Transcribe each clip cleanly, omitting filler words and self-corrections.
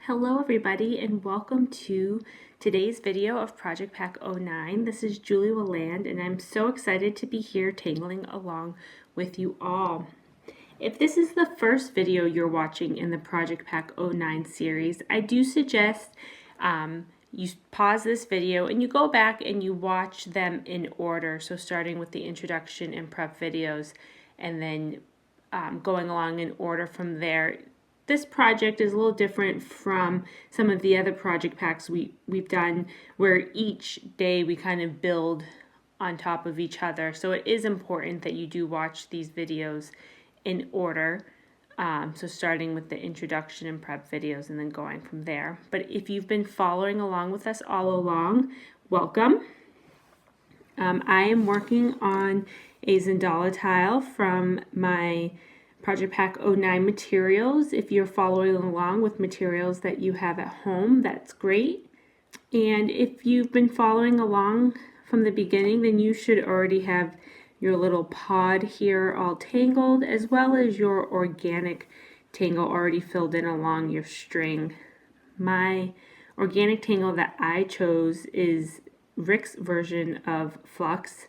Hello everybody and welcome to today's video of Project Pack 09. This is Julie Willand and I'm so excited to be here tangling along with you all. If this is the first video you're watching in the Project Pack 09 series, I do suggest you pause this video and you go back and you watch them in order. So starting with the introduction and prep videos and then going along in order from there. This project is a little different from some of the other project packs we've done where each day we kind of build on top of each other. So it is important that you do watch these videos in order. So starting with the introduction and prep videos and then going from there. But if you've been following along with us all along, welcome. I am working on a Zentangle tile from my Project Pack 09 materials. If you're following along with materials that you have at home, that's great. And if you've been following along from the beginning, then you should already have your little pod here all tangled, as well as your organic tangle already filled in along your string. My organic tangle that I chose is Rick's version of Flux.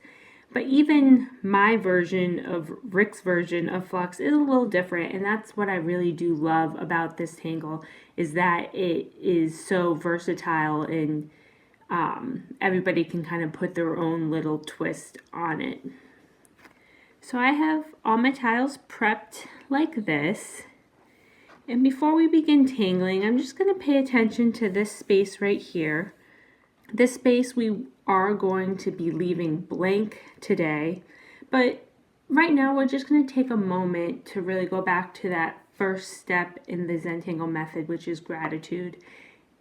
But even my version of Rick's version of Flux is a little different, and that's what I really do love about this tangle, is that it is so versatile and everybody can kind of put their own little twist on it. So I have all my tiles prepped like this. And before we begin tangling, I'm just going to pay attention to this space right here. This space we are going to be leaving blank today, but right now we're just going to take a moment to really go back to that first step in the Zentangle method, which is gratitude.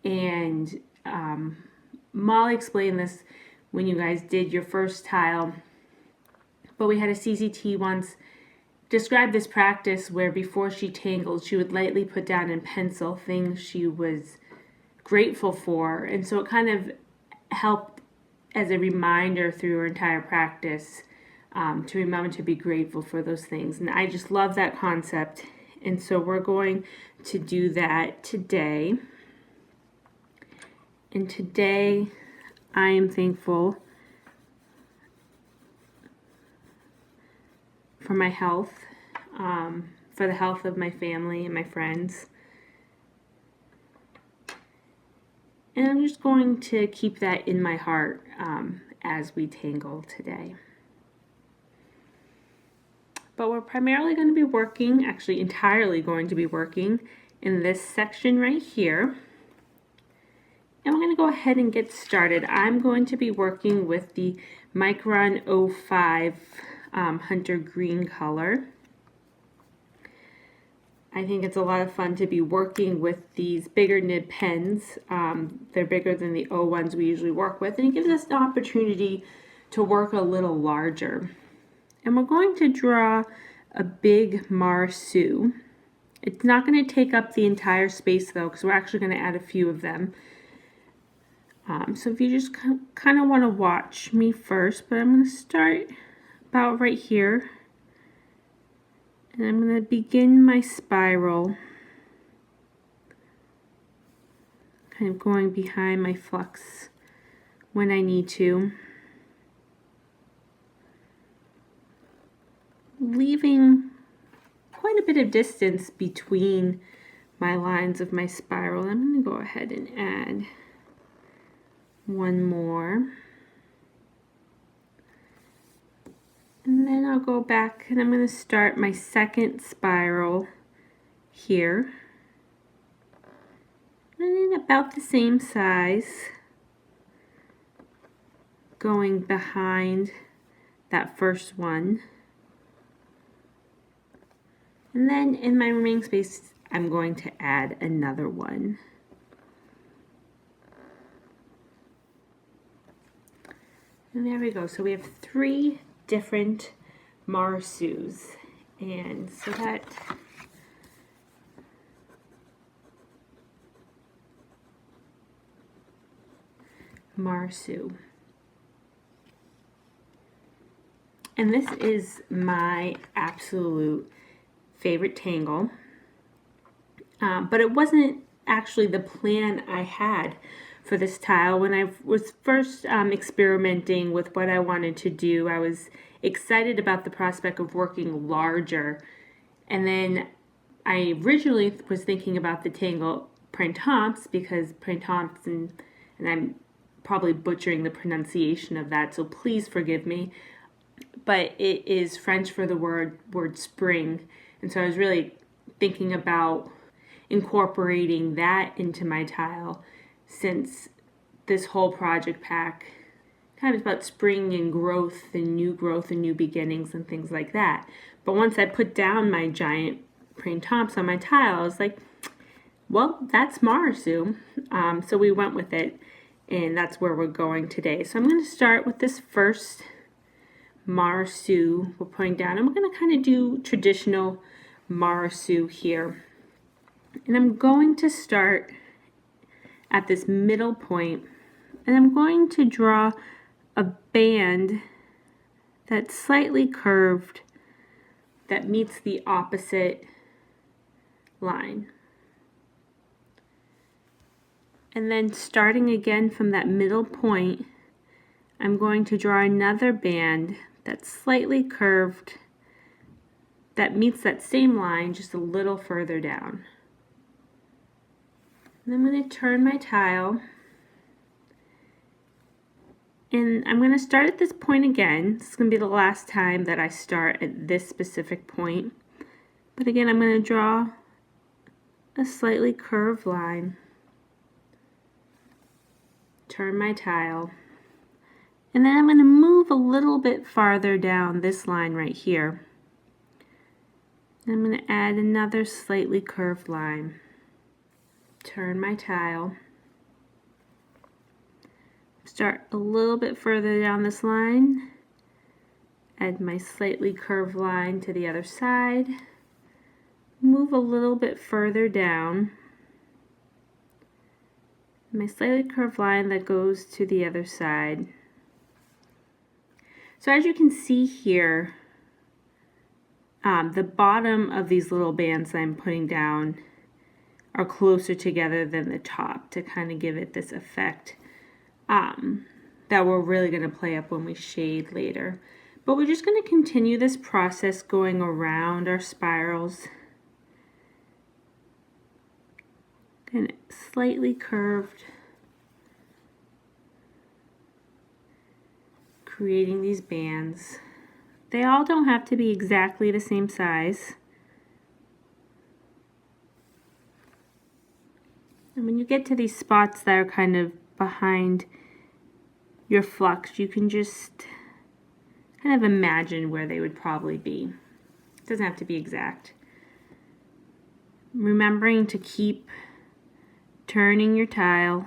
And Molly explained this when you guys did your first tile, but we had a CCT once describe this practice where before she tangled, she would lightly put down in pencil things she was grateful for, and so it kind of helped as a reminder through her entire practice to remember to be grateful for those things. And I just love that concept. And so we're going to do that today. And today I am thankful for my health, for the health of my family and my friends. And I'm just going to keep that in my heart as we tangle today. But we're primarily going to be working, actually entirely going to be working in this section right here. And we're going to go ahead and get started. I'm going to be working with the Micron 05 Hunter Green color. I think it's a lot of fun to be working with these bigger nib pens. They're bigger than the O1s we usually work with, and it gives us the opportunity to work a little larger. And we're going to draw a big marsu. It's not going to take up the entire space though, because we're actually going to add a few of them. So if you just kind of want to watch me first, but I'm going to start about right here. And I'm going to begin my spiral, kind of going behind my flux when I need to, leaving quite a bit of distance between my lines of my spiral. I'm going to go ahead and add one more. And then I'll go back and I'm going to start my second spiral here. And then about the same size, going behind that first one. And then in my remaining space, I'm going to add another one. And there we go. So we have 3 different marsus, and so that marsu, and this is my absolute favorite tangle, but it wasn't actually the plan I had for this tile. When I was first experimenting with what I wanted to do, I was excited about the prospect of working larger. And then I originally was thinking about the tangle printemps, because printemps, and I'm probably butchering the pronunciation of that, so please forgive me, but it is French for the word spring. And so I was really thinking about incorporating that into my tile, since this whole project pack kind of is about spring and growth and new beginnings and things like that. But once I put down my giant printemps on my tile, I was like, well, that's Marisu. So we went with it, and that's where we're going today. So I'm going to start with this first Marisu we're putting down, and we're going to kind of do traditional Marisu here. And I'm going to start at this middle point, and I'm going to draw a band that's slightly curved that meets the opposite line. And then starting again from that middle point, I'm going to draw another band that's slightly curved that meets that same line just a little further down. And I'm going to turn my tile, and I'm going to start at this point again. This is going to be the last time that I start at this specific point. But again, I'm going to draw a slightly curved line, turn my tile, and then I'm going to move a little bit farther down this line right here. I'm going to add another slightly curved line, turn my tile, start a little bit further down this line, add my slightly curved line to the other side, move a little bit further down, my slightly curved line that goes to the other side. So as you can see here, the bottom of these little bands that I'm putting down are closer together than the top to kind of give it this effect that we're really going to play up when we shade later. But we're just going to continue this process going around our spirals, kind of slightly curved, creating these bands. They all don't have to be exactly the same size. And when you get to these spots that are kind of behind your flux, you can just kind of imagine where they would probably be. It doesn't have to be exact. Remembering to keep turning your tile.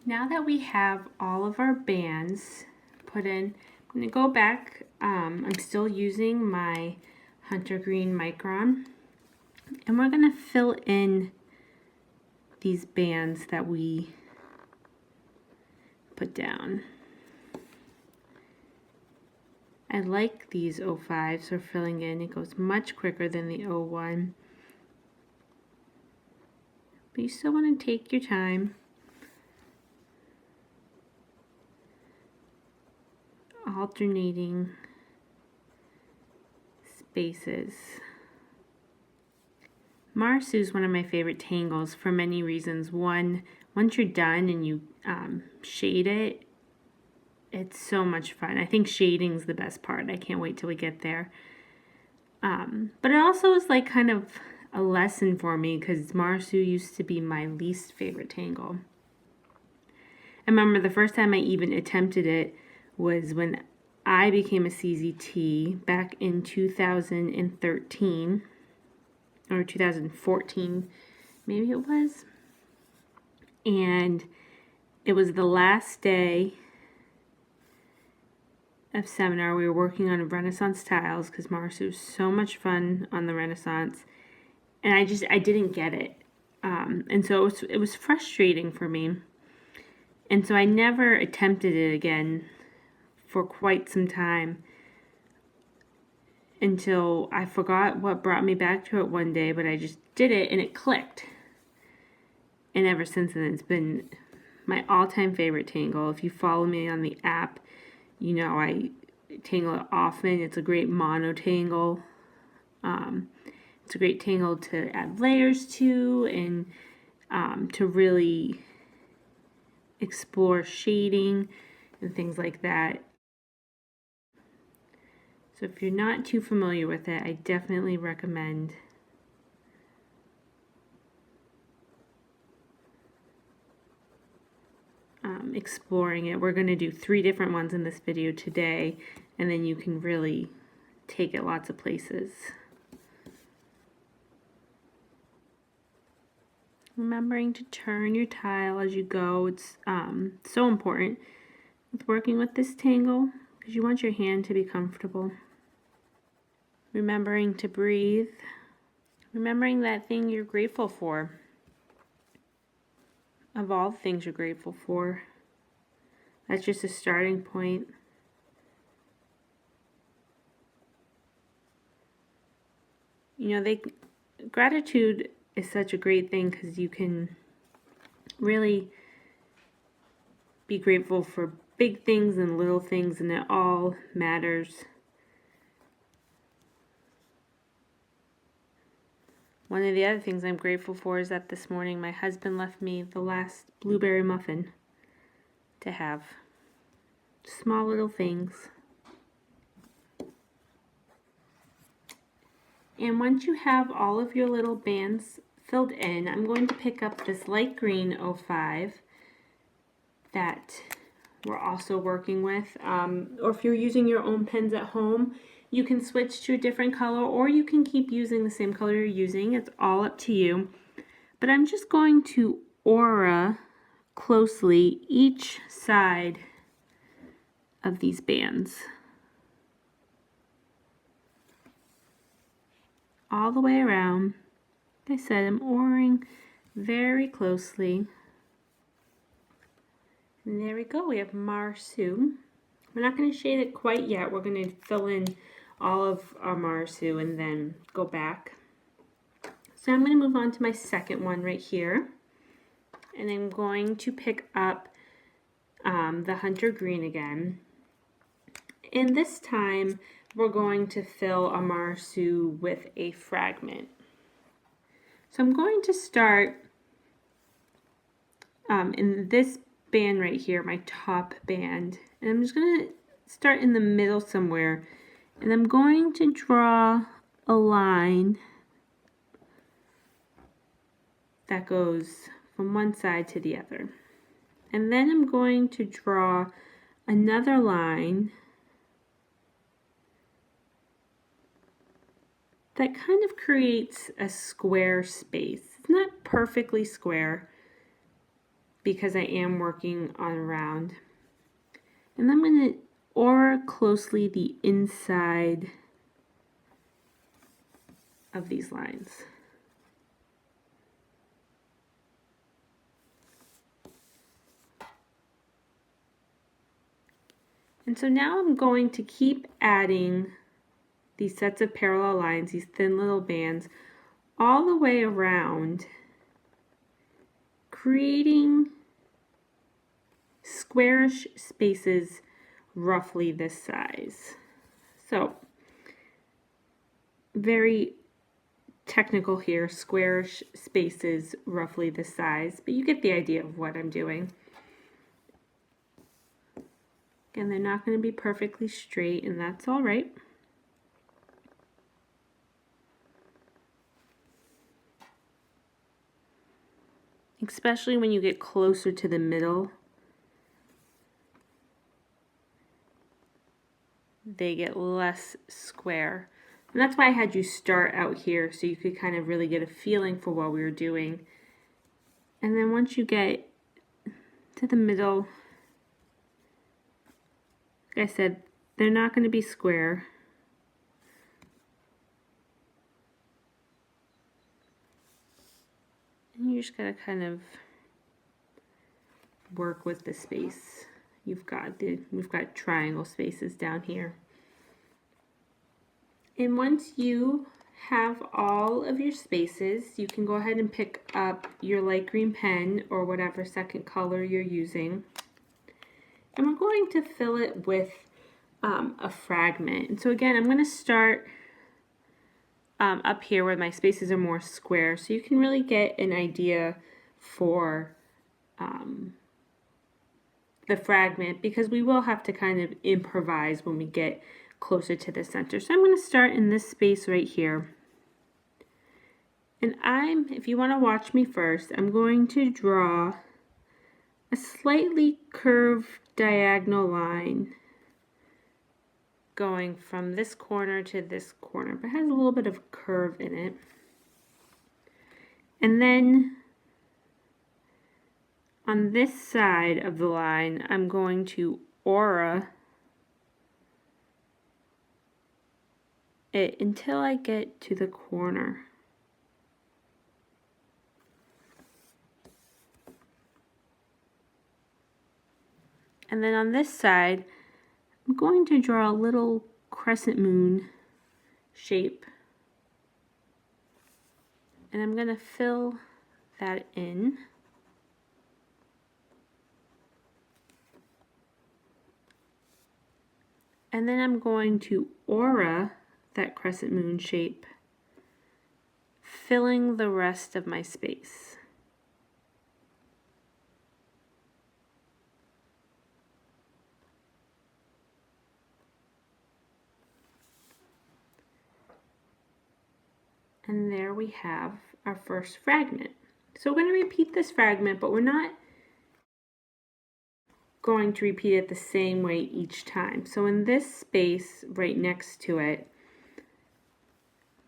Now that we have all of our bands put in, I'm going to go back. I'm still using my Hunter Green Micron, and we're going to fill in these bands that we put down. I like these 05s for filling in. It goes much quicker than the 01. But you still want to take your time. Alternating spaces. Marisu is one of my favorite tangles for many reasons. One, once you're done and you shade it, it's so much fun. I think shading is the best part. I can't wait till we get there. But it also is like kind of a lesson for me, because Marisu used to be my least favorite tangle. I remember the first time I even attempted it was when I became a CZT back in 2013 or 2014, maybe it was. And it was the last day of seminar. We were working on Renaissance tiles because Marisu was so much fun on the Renaissance, and I didn't get it, and so it was frustrating for me, and so I never attempted it again for quite some time until I forgot what brought me back to it one day, but I just did it and it clicked. And ever since then, it's been my all-time favorite tangle. If you follow me on the app, you know I tangle it often. It's a great mono tangle. It's a great tangle to add layers to and to really explore shading and things like that. So if you're not too familiar with it, I definitely recommend exploring it. We're going to do 3 different ones in this video today, and then you can really take it lots of places. Remembering to turn your tile as you go. It's so important with working with this tangle because you want your hand to be comfortable. Remembering to breathe. Remembering that thing you're grateful for. Of all the things you're grateful for. That's just a starting point. You know, gratitude is such a great thing because you can really be grateful for big things and little things, and it all matters. One of the other things I'm grateful for is that this morning my husband left me the last blueberry muffin to have. Small little things. And once you have all of your little bands filled in, I'm going to pick up this light green 05 that we're also working with. Or if you're using your own pens at home, you can switch to a different color, or you can keep using the same color you're using. It's all up to you. But I'm just going to aura closely each side of these bands. All the way around. Like I said, I'm auraing very closely. And there we go. We have Marsu. We're not going to shade it quite yet. We're going to fill in all of our Marsu and then go back. So I'm going to move on to my second one right here. And I'm going to pick up the Hunter Green again. And this time we're going to fill a Marsu with a fragment. So I'm going to start in this band right here, my top band. And I'm just going to start in the middle somewhere. And I'm going to draw a line that goes from one side to the other. And then I'm going to draw another line that kind of creates a square space. It's not perfectly square because I am working on a round. And I'm going to aura closely the inside of these lines. And so now I'm going to keep adding these sets of parallel lines, these thin little bands, all the way around, creating squarish spaces roughly this size. So, very technical here, squarish spaces roughly this size, but you get the idea of what I'm doing. Again, they're not going to be perfectly straight, and that's all right. Especially when you get closer to the middle, they get less square. And that's why I had you start out here so you could kind of really get a feeling for what we were doing. And then once you get to the middle, like I said, they're not going to be square. And you just got to kind of work with the space we've got triangle spaces down here. And once you have all of your spaces, you can go ahead and pick up your light green pen or whatever second color you're using. And we're going to fill it with a fragment. And so again, I'm going to start up here where my spaces are more square, so you can really get an idea for the fragment, because we will have to kind of improvise when we get closer to the center. So I'm going to start in this space right here. And if you want to watch me first, I'm going to draw a slightly curved diagonal line going from this corner to this corner, but it has a little bit of curve in it. And then on this side of the line, I'm going to aura it until I get to the corner. And then on this side, I'm going to draw a little crescent moon shape. And I'm going to fill that in. And then I'm going to aura that crescent moon shape, filling the rest of my space. And there we have our first fragment. So we're going to repeat this fragment, but we're not going to repeat it the same way each time. So in this space right next to it,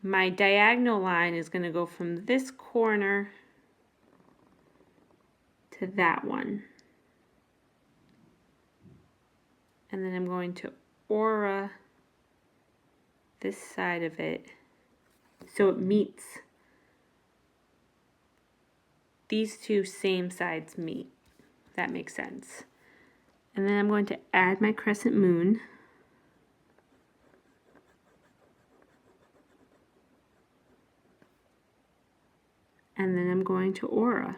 my diagonal line is going to go from this corner to that one. And then I'm going to aura this side of it so it meets, these two same sides meet. That makes sense. And then I'm going to add my crescent moon. And then I'm going to aura.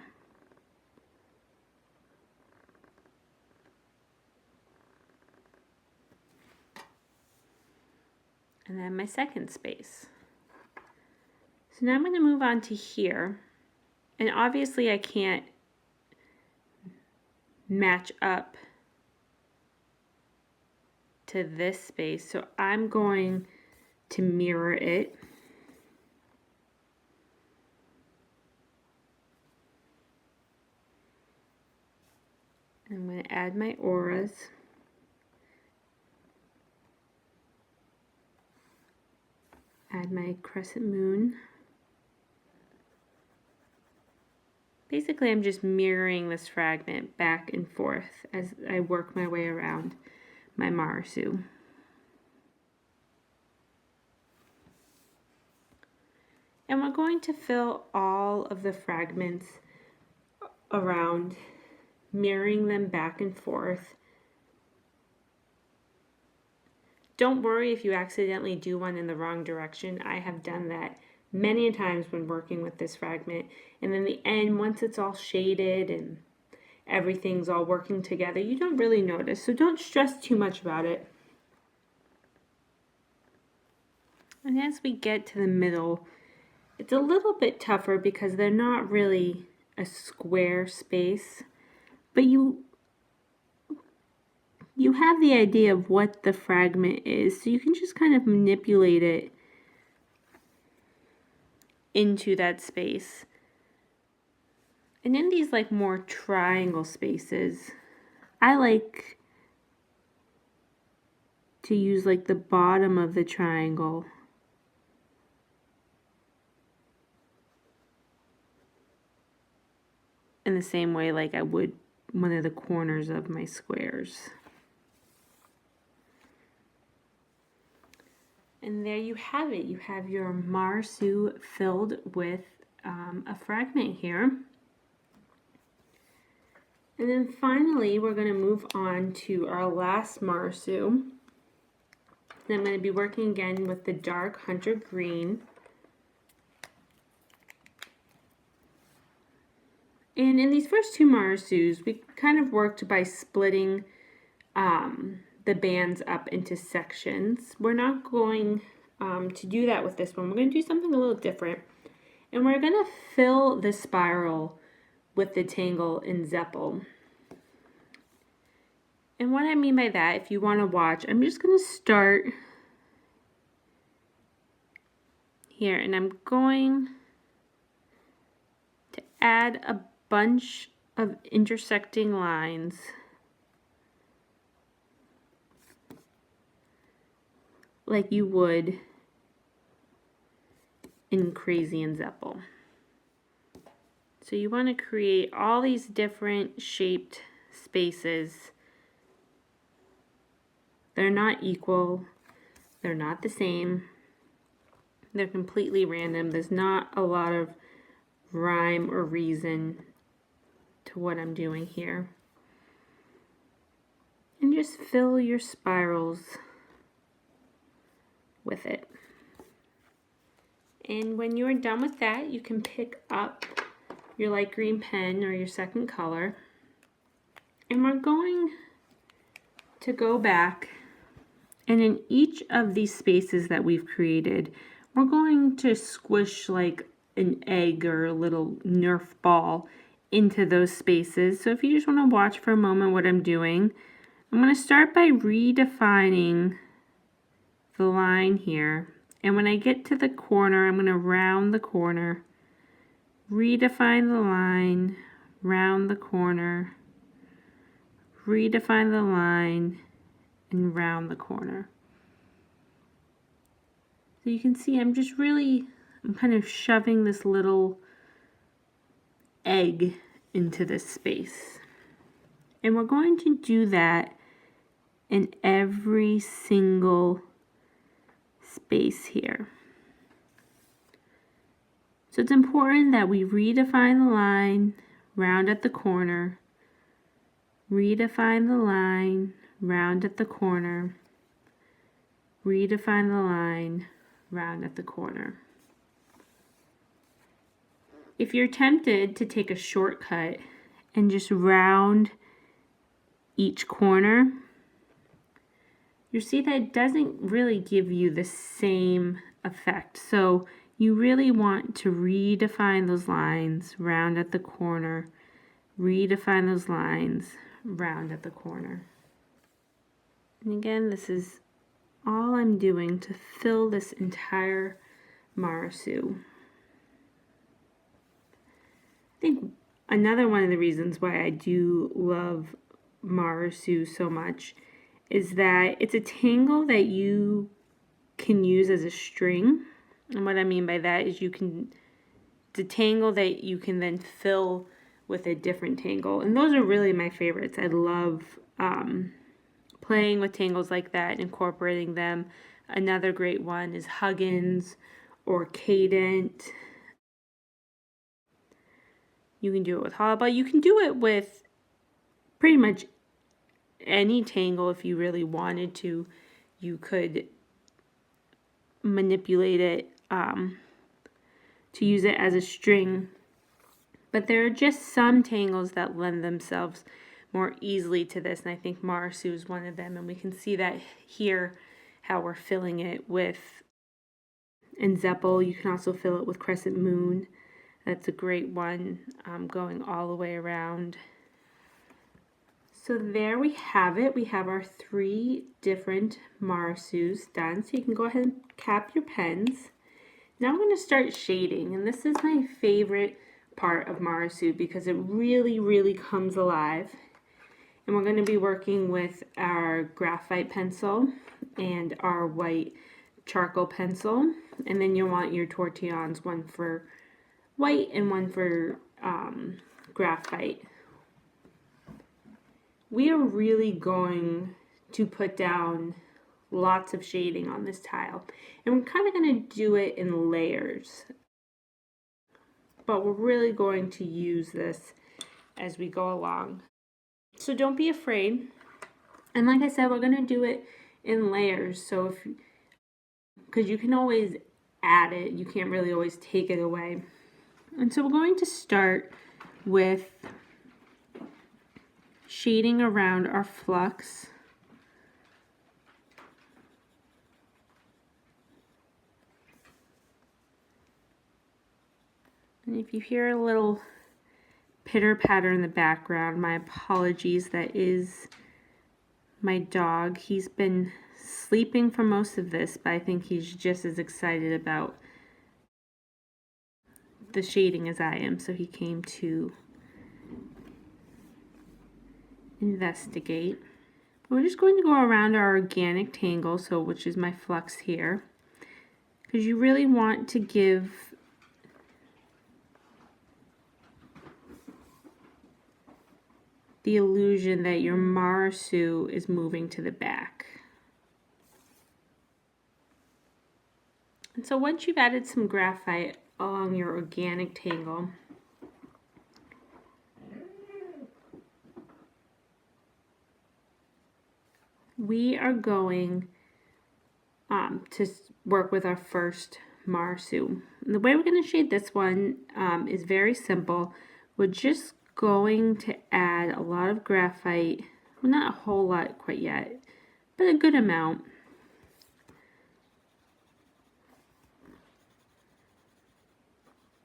And then my second space. So now I'm going to move on to here. And obviously I can't match up to this space, so I'm going to mirror it. I'm going to add my auras. Add my crescent moon. Basically, I'm just mirroring this fragment back and forth as I work my way around my Marisu. And we're going to fill all of the fragments around, mirroring them back and forth. Don't worry if you accidentally do one in the wrong direction. I have done that many times when working with this fragment. And in the end, once it's all shaded and everything's all working together, you don't really notice. So don't stress too much about it. And as we get to the middle, it's a little bit tougher because they're not really a square space, but you have the idea of what the fragment is, so you can just kind of manipulate it into that space. And in these like more triangle spaces, I like to use like the bottom of the triangle in the same way like I would one of the corners of my squares. And there you have it. You have your Marisu filled with a fragment here. And then finally, we're going to move on to our last Marsu. And I'm going to be working again with the dark hunter green. And in these first two Marsus, we kind of worked by splitting the bands up into sections. We're not going to do that with this one. We're going to do something a little different. And we're going to fill the spiral with the tangle in Zeppel. And what I mean by that, if you want to watch, I'm just going to start here, and I'm going to add a bunch of intersecting lines like you would in Crazy and Zeppel. So you want to create all these different shaped spaces. They're not equal, they're not the same, they're completely random. There's not a lot of rhyme or reason to what I'm doing here. And just fill your spirals with it. And when you're done with that, you can pick up your light green pen or your second color. And we're going to go back, and in each of these spaces that we've created, we're going to squish like an egg or a little Nerf ball into those spaces. So if you just want to watch for a moment what I'm doing, I'm going to start by redefining the line here. And when I get to the corner, I'm going to round the corner, redefine the line, round the corner, redefine the line, and round the corner. So you can see I'm kind of shoving this little egg into this space. And we're going to do that in every single space here. So it's important that we redefine the line, round at the corner, redefine the line, round at the corner, redefine the line, round at the corner. If you're tempted to take a shortcut and just round each corner, you see that it doesn't really give you the same effect. So you really want to redefine those lines, round at the corner, redefine those lines, round at the corner. And again, this is all I'm doing to fill this entire Marsu. I think another one of the reasons why I do love Marsu so much is that it's a tangle that you can use as a string. And what I mean by that is it's a tangle that you can then fill with a different tangle. And those are really my favorites. I love playing with tangles like that and incorporating them. Another great one is Huggins or Cadent. You can do it with Hollowball. You can do it with pretty much any tangle if you really wanted to. You could manipulate it to use it as a string. But there are just some tangles that lend themselves more easily to this, and I think Marsu is one of them. And we can see that here, how we're filling it with, in Zeppel, you can also fill it with Crescent Moon. That's a great one, going all the way around. So there we have it. We have our 3 different Marsus done. So you can go ahead and cap your pens. Now I'm going to start shading, and this is my favorite part of Marsu because it really, really comes alive. And we're going to be working with our graphite pencil and our white charcoal pencil. And then you'll want your tortillons, one for white and one for graphite. We are really going to put down lots of shading on this tile. And we're kind of going to do it in layers. But we're really going to use this as we go along. So don't be afraid. And like I said, we're going to do it in layers. So because you can always add it, you can't really always take it away. And so we're going to start with shading around our flux. And if you hear a little pitter patter in the background, my apologies. That is my dog. He's been sleeping for most of this, but I think he's just as excited about the shading as I am, so he came to investigate. We're just going to go around our organic tangle, which is my flux here, because you really want to give the illusion that your Marisu is moving to the back. And so once you've added some graphite along your organic tangle, we are going to work with our first Marisu. And the way we're going to shade this one is very simple. We're just going to add a lot of graphite, well, not a whole lot quite yet, but a good amount.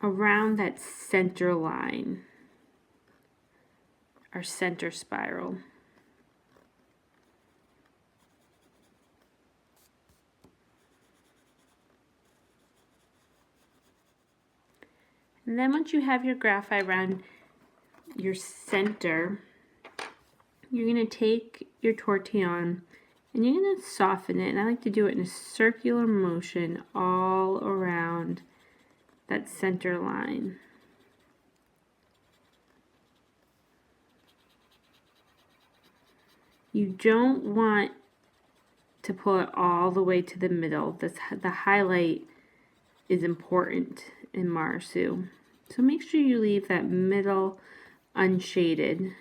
Around that center line, our center spiral. And then once you have your graphite around your center, you're going to take your tortillon and you're going to soften it. And I like to do it in a circular motion all around that center line. You don't want to pull it all the way to the middle. The highlight is important in Marisu. So make sure you leave that middle unshaded.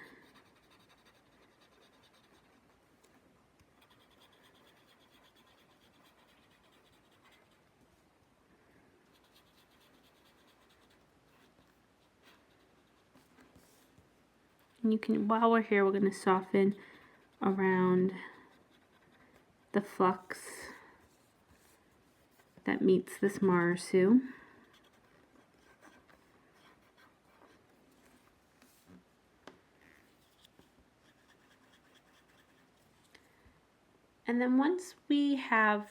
And you can, while we're here, we're going to soften around the flux that meets this Marisu. And then once we have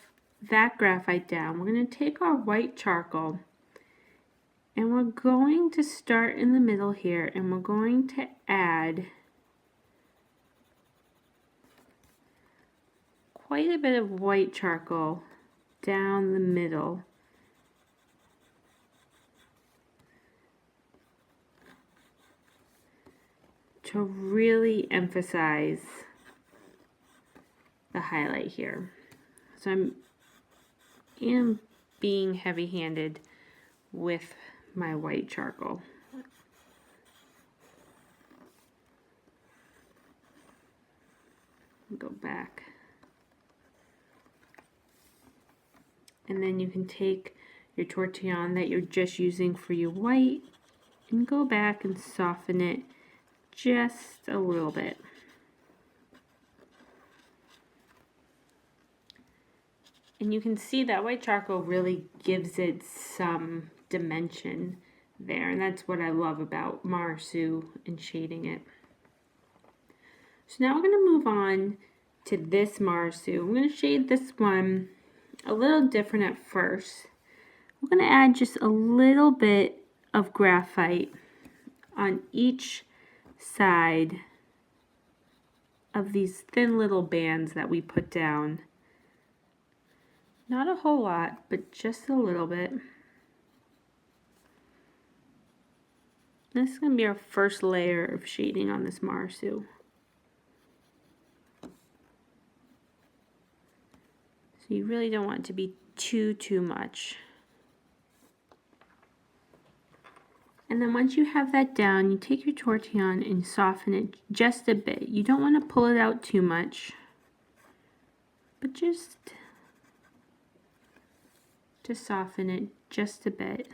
that graphite down, we're going to take our white charcoal and we're going to start in the middle here, and we're going to add quite a bit of white charcoal down the middle. To really emphasize the highlight here. So I'm being heavy-handed with my white charcoal. Go back. And then you can take your tortillon that you're just using for your white and go back and soften it just a little bit. And you can see that white charcoal really gives it some dimension there, and that's what I love about Marisu and shading it. So now we're going to move on to this Marisu. I'm going to shade this one a little different at first. We're going to add just a little bit of graphite on each side of these thin little bands that we put down. Not a whole lot, but just a little bit. This is going to be our first layer of shading on this Marisu. So you really don't want it to be too much. And then once you have that down, you take your tortillon and soften it just a bit. You don't want to pull it out too much, but just to soften it just a bit.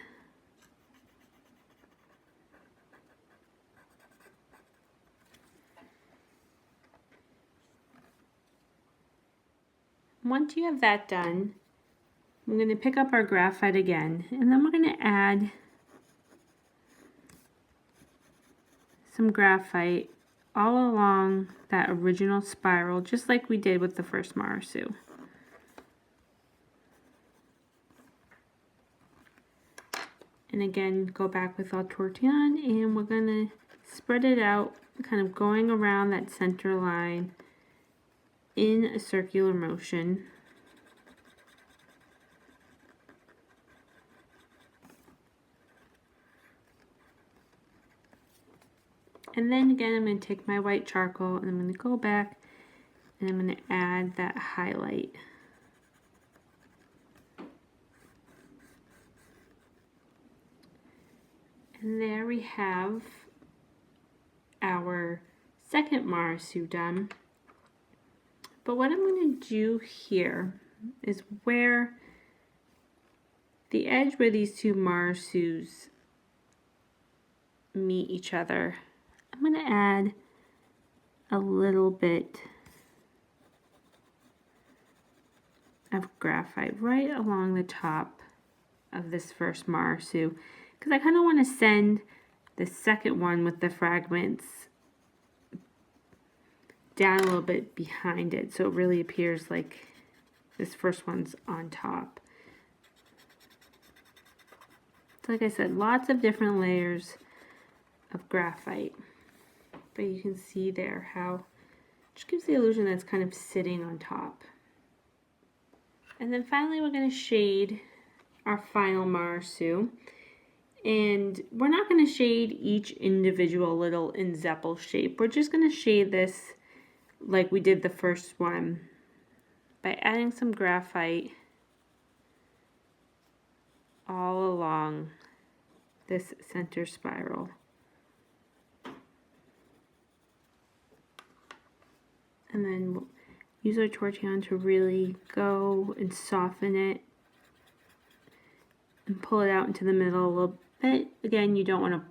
Once you have that done, we're going to pick up our graphite again, and then we're going to add some graphite all along that original spiral, just like we did with the first Marasu. And again, go back with our tortillon, and we're going to spread it out, kind of going around that center line in a circular motion. And then again, I'm going to take my white charcoal and I'm going to go back and I'm going to add that highlight. And there we have our second Marasu done. But what I'm going to do here is where the edge where these two Marasus meet each other, I'm going to add a little bit of graphite right along the top of this first Marasu, because I kind of want to send the second one with the fragments down a little bit behind it, so it really appears like this first one's on top. So like I said, lots of different layers of graphite, but you can see there how it just gives the illusion that it's kind of sitting on top. And then finally we're going to shade our final Marasu, and we're not going to shade each individual little Zeppel shape. We're just going to shade this like we did the first one by adding some graphite all along this center spiral. And then we'll use our tortillon to really go and soften it and pull it out into the middle a little bit. Again, you don't want to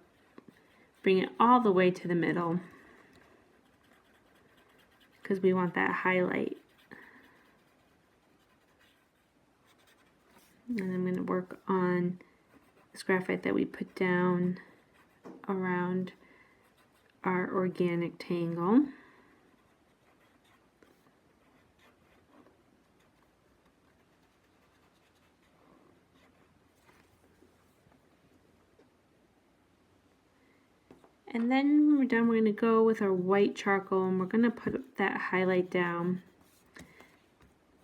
bring it all the way to the middle because we want that highlight. And I'm going to work on this graphite that we put down around our organic tangle. And then when we're done, we're going to go with our white charcoal and we're going to put that highlight down.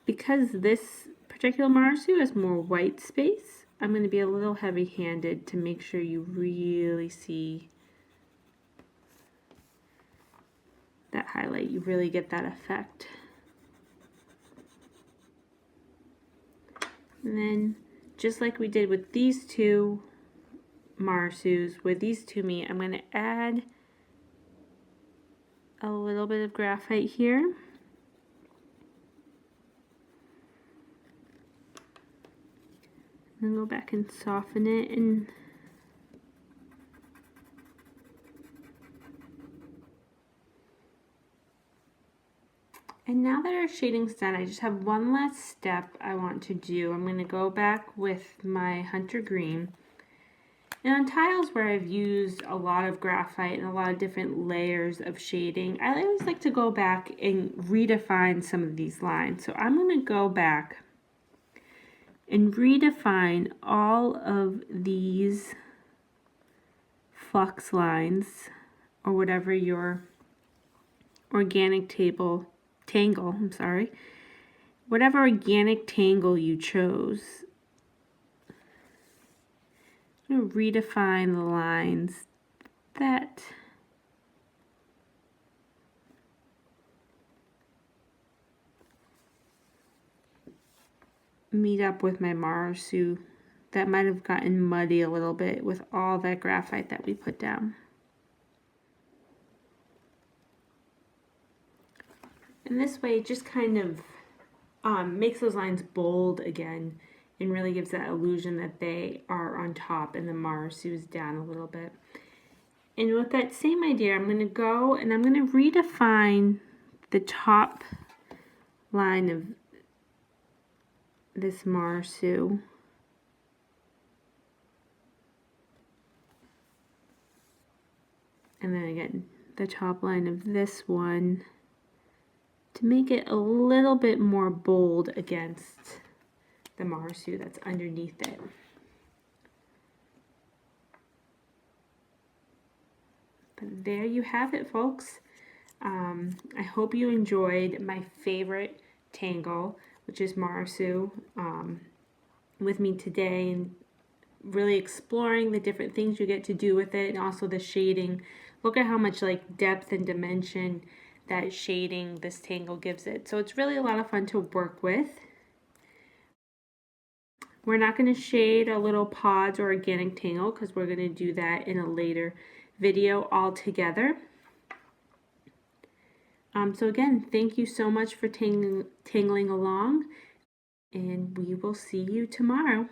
Because this particular Marasu has more white space, I'm going to be a little heavy-handed to make sure you really see that highlight. You really get that effect. And then, just like we did with these two Marasus, where these two meet, I'm going to add a little bit of graphite here. And go back and soften it, and now that our shading's done, I just have one last step I want to do. I'm going to go back with my Hunter Green. And on tiles where I've used a lot of graphite and a lot of different layers of shading, I always like to go back and redefine some of these lines. So I'm going to go back and redefine all of these flux lines, or whatever your organic tangle, whatever organic tangle you chose. I'm going to redefine the lines that meet up with my Marasu that might have gotten muddy a little bit with all that graphite that we put down. And this way it just kind of makes those lines bold again and really gives that illusion that they are on top and the Marisu is down a little bit. And with that same idea, I'm going to go and I'm going to redefine the top line of this Marisu. And then again, the top line of this one to make it a little bit more bold against the Marisu that's underneath it. But there you have it, folks. I hope you enjoyed my favorite tangle, which is Marisu, with me today, and really exploring the different things you get to do with it, and also the shading. Look at how much like depth and dimension that shading this tangle gives it. So it's really a lot of fun to work with. We're not going to shade our little pods or organic tangle because we're going to do that in a later video all together. So again, thank you so much for tangling along, and we will see you tomorrow.